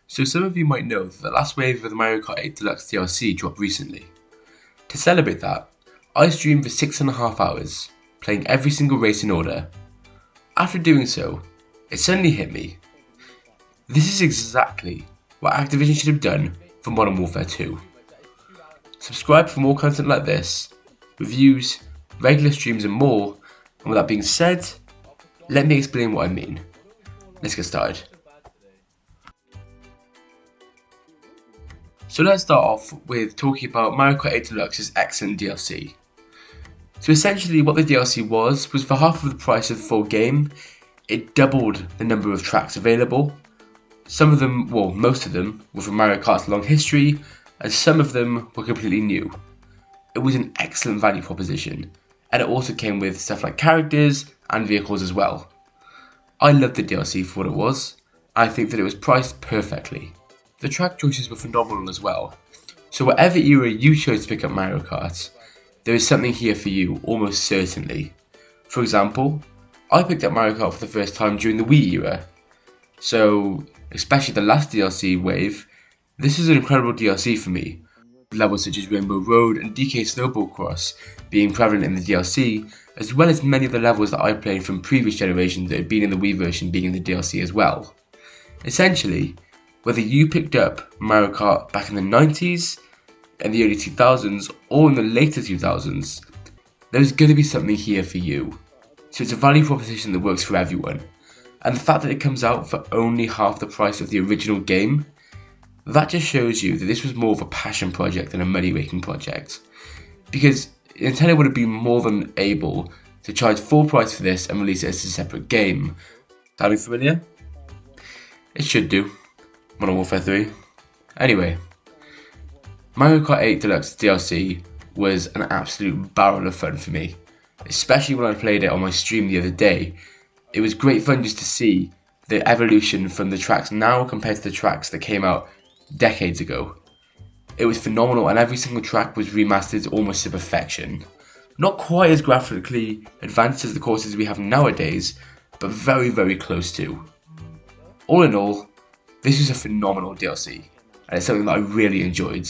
So some of you might know that the last wave of the Mario Kart 8 Deluxe DLC dropped recently. To celebrate that, I streamed for 6.5 hours, playing every single race in order. After doing so, it suddenly hit me. This is exactly what Activision should have done for Modern Warfare 2. Subscribe for more content like this, reviews, regular streams and more, and with that being said, let me explain what I mean. Let's get started. So let's start off with talking about Mario Kart 8 Deluxe's excellent DLC. So essentially what the DLC was for half of the price of the full game, it doubled the number of tracks available. Some of them, well most of them, were from Mario Kart's long history, and some of them were completely new. It was an excellent value proposition, and it also came with stuff like characters and vehicles as well. I loved the DLC for what it was. I think that it was priced perfectly. The track choices were phenomenal as well, so whatever era you chose to pick up Mario Kart, there is something here for you almost certainly. For example, I picked up Mario Kart for the first time during the Wii era, so especially the last DLC wave, this is an incredible DLC for me. Levels such as Rainbow Road and DK Snowball Cross being prevalent in the DLC, as well as many of the levels that I played from previous generations that had been in the Wii version being in the DLC as well. Essentially, whether you picked up Mario Kart back in the 90s, in the early 2000s, or in the later 2000s, there's going to be something here for you. So it's a value proposition that works for everyone. And the fact that it comes out for only half the price of the original game, that just shows you that this was more of a passion project than a money-making project. Because Nintendo would have been more than able to charge full price for this and release it as a separate game. Sounding familiar? It should do. Modern Warfare 3. Anyway, Mario Kart 8 Deluxe DLC was an absolute barrel of fun for me, especially when I played it on my stream the other day. It was great fun just to see the evolution from the tracks now compared to the tracks that came out decades ago. It was phenomenal and every single track was remastered almost to perfection. Not quite as graphically advanced as the courses we have nowadays, but very, very close to. All in all, this was a phenomenal DLC, and it's something that I really enjoyed.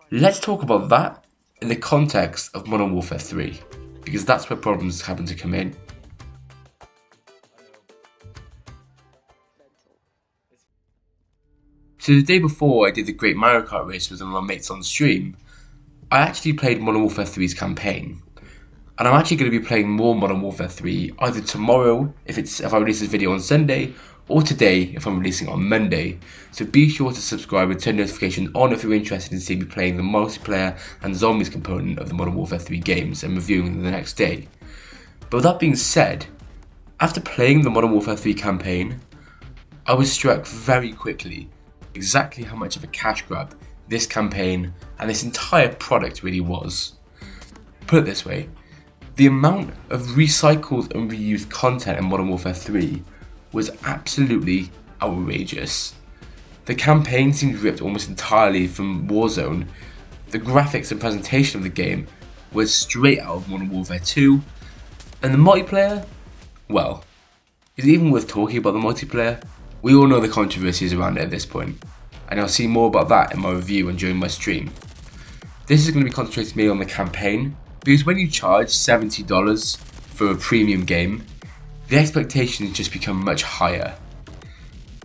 Let's talk about that in the context of Modern Warfare 3, because that's where problems happen to come in. So the day before I did the Great Mario Kart race with my mates on stream, I actually played Modern Warfare 3's campaign. And I'm actually going to be playing more Modern Warfare 3 either tomorrow if I release this video on Sunday, or today if I'm releasing it on Monday. So be sure to subscribe and turn notifications on if you're interested in seeing me playing the multiplayer and zombies component of the Modern Warfare 3 games and reviewing them the next day. But with that being said, after playing the Modern Warfare 3 campaign, I was struck very quickly exactly how much of a cash grab this campaign and this entire product really was. Put it this way, the amount of recycled and reused content in Modern Warfare 3 was absolutely outrageous. The campaign seemed ripped almost entirely from Warzone. The graphics and presentation of the game was straight out of Modern Warfare 2. And the multiplayer? Well, is it even worth talking about the multiplayer? We all know the controversies around it at this point, and I'll see more about that in my review and during my stream. This is going to be concentrated mainly on the campaign, because when you charge $70 for a premium game, the expectations just become much higher.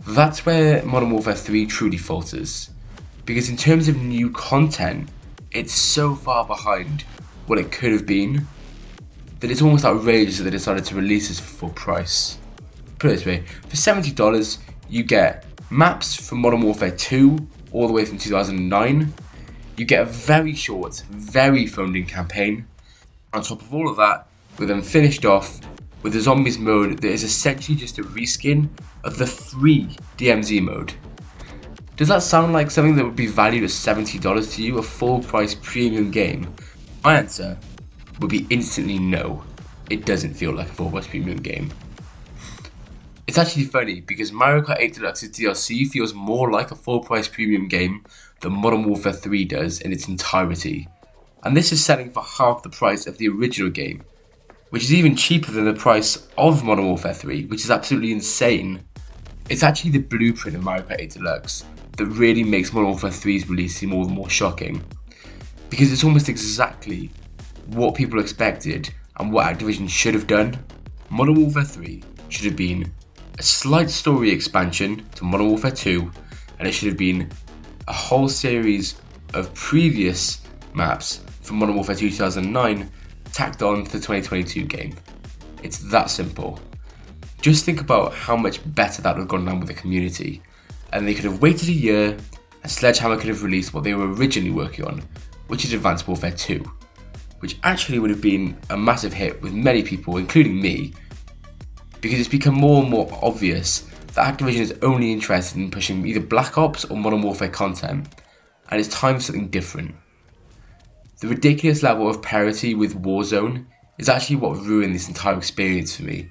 That's where Modern Warfare 3 truly falters, because in terms of new content, it's so far behind what it could have been, that it's almost outrageous that they decided to release this for full price. Put it this way, for $70 you get maps from Modern Warfare 2 all the way from 2009, you get a very short, very phoned in campaign. On top of all of that, we're then finished off with the zombies mode that is essentially just a reskin of the free DMZ mode. Does that sound like something that would be valued at $70 to you, a full price premium game? My answer would be instantly no. It doesn't feel like a full price premium game. It's actually funny because Mario Kart 8 Deluxe's DLC feels more like a full price premium game than Modern Warfare 3 does in its entirety. And this is selling for half the price of the original game, which is even cheaper than the price of Modern Warfare 3, which is absolutely insane. It's actually the blueprint of Mario Kart 8 Deluxe that really makes Modern Warfare 3's release seem all the more shocking, because it's almost exactly what people expected and what Activision should have done. Modern Warfare 3 should have been a slight story expansion to Modern Warfare 2, and it should have been a whole series of previous maps from Modern Warfare 2009 tacked on to the 2022 game. It's that simple. Just think about how much better that would have gone down with the community, and they could have waited a year and Sledgehammer could have released what they were originally working on, which is Advanced Warfare 2, which actually would have been a massive hit with many people, including me, because it's become more and more obvious that Activision is only interested in pushing either Black Ops or Modern Warfare content, and it's time for something different. The ridiculous level of parity with Warzone is actually what ruined this entire experience for me.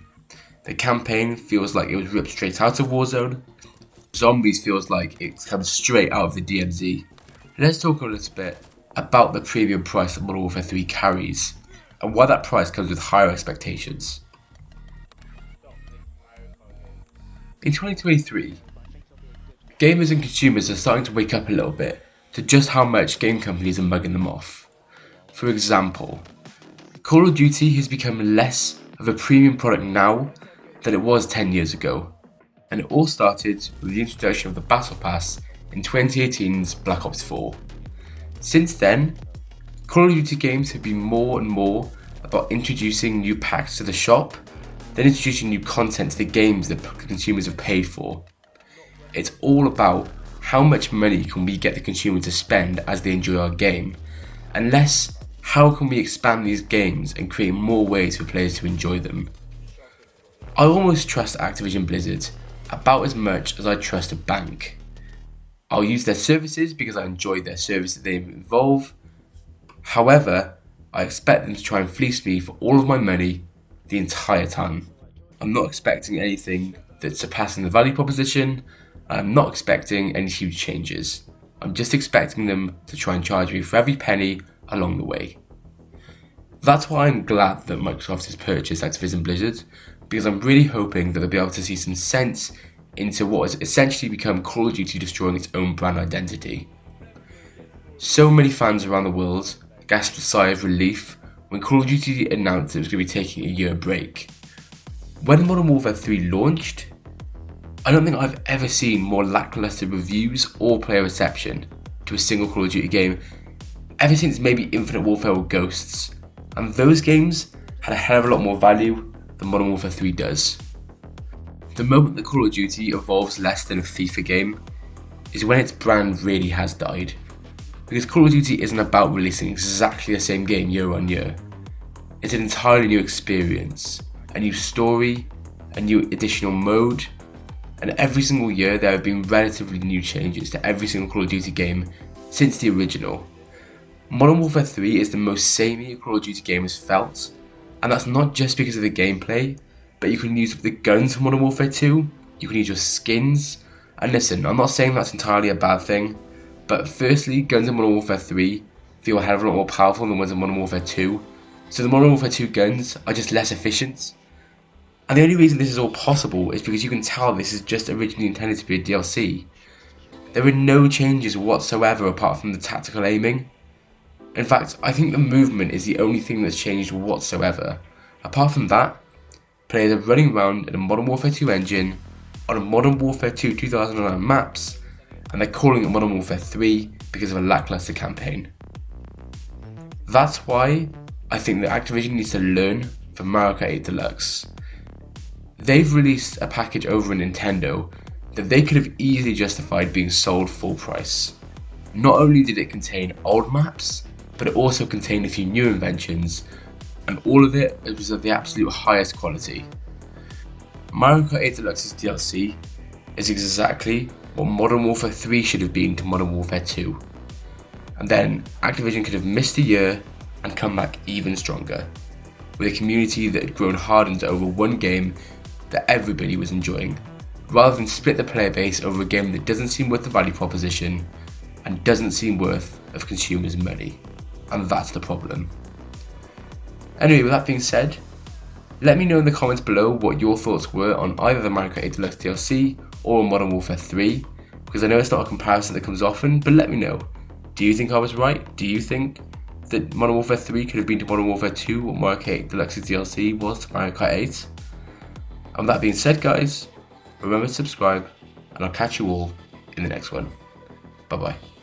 The campaign feels like it was ripped straight out of Warzone. Zombies feels like it's come straight out of the DMZ. Let's talk a little bit about the premium price that Modern Warfare 3 carries, and why that price comes with higher expectations. In 2023, gamers and consumers are starting to wake up a little bit to just how much game companies are mugging them off. For example, Call of Duty has become less of a premium product now than it was 10 years ago, and it all started with the introduction of the Battle Pass in 2018's Black Ops 4. Since then, Call of Duty games have been more and more about introducing new packs to the shop than introducing new content to the games that consumers have paid for. It's all about how much money can we get the consumer to spend as they enjoy our game, and less how can we expand these games and create more ways for players to enjoy them. I almost trust Activision Blizzard about as much as I trust a bank. I'll use their services because I enjoy their service that they involve. However, I expect them to try and fleece me for all of my money the entire time. I'm not expecting anything that's surpassing the value proposition, and I'm not expecting any huge changes. I'm just expecting them to try and charge me for every penny along the way. That's why I'm glad that Microsoft has purchased Activision Blizzard, because I'm really hoping that they'll be able to see some sense into what has essentially become Call of Duty destroying its own brand identity. So many fans around the world gasped a sigh of relief when Call of Duty announced it was going to be taking a year break. When Modern Warfare 3 launched, I don't think I've ever seen more lackluster reviews or player reception to a single Call of Duty game ever since maybe Infinite Warfare or Ghosts, and those games had a hell of a lot more value than Modern Warfare 3 does. The moment that Call of Duty evolves less than a FIFA game is when its brand really has died, because Call of Duty isn't about releasing exactly the same game year on year. It's an entirely new experience, a new story, a new additional mode, and every single year there have been relatively new changes to every single Call of Duty game since the original. Modern Warfare 3 is the most samey a Call of Duty game has felt, and that's not just because of the gameplay, but you can use the guns from Modern Warfare 2, you can use your skins, and listen, I'm not saying that's entirely a bad thing, but firstly, guns in Modern Warfare 3 feel a hell of a lot more powerful than ones in Modern Warfare 2, so the Modern Warfare 2 guns are just less efficient. And the only reason this is all possible is because you can tell this is just originally intended to be a DLC. There are no changes whatsoever apart from the tactical aiming. In fact, I think the movement is the only thing that's changed whatsoever. Apart from that, players are running around in a Modern Warfare 2 engine, on a Modern Warfare 2 2009 maps, and they're calling it Modern Warfare 3 because of a lackluster campaign. That's why I think that Activision needs to learn from Mario Kart 8 Deluxe. They've released a package over at Nintendo that they could have easily justified being sold full price. Not only did it contain old maps, but it also contained a few new inventions, and all of it was of the absolute highest quality. Mario Kart 8 Deluxe's DLC is exactly what Modern Warfare 3 should have been to Modern Warfare 2. And then Activision could have missed a year and come back even stronger, with a community that had grown hardened over one game that everybody was enjoying, rather than split the player base over a game that doesn't seem worth the value proposition and doesn't seem worth of consumers' money. And that's the problem. Anyway, with that being said, let me know in the comments below what your thoughts were on either the Mario Kart 8 Deluxe DLC or Modern Warfare 3, because I know it's not a comparison that comes often, but let me know. Do you think I was right? Do you think that Modern Warfare 3 could have been to Modern Warfare 2 what Mario Kart 8 Deluxe's DLC was to Mario Kart 8? And that being said, guys, remember to subscribe, and I'll catch you all in the next one. Bye bye.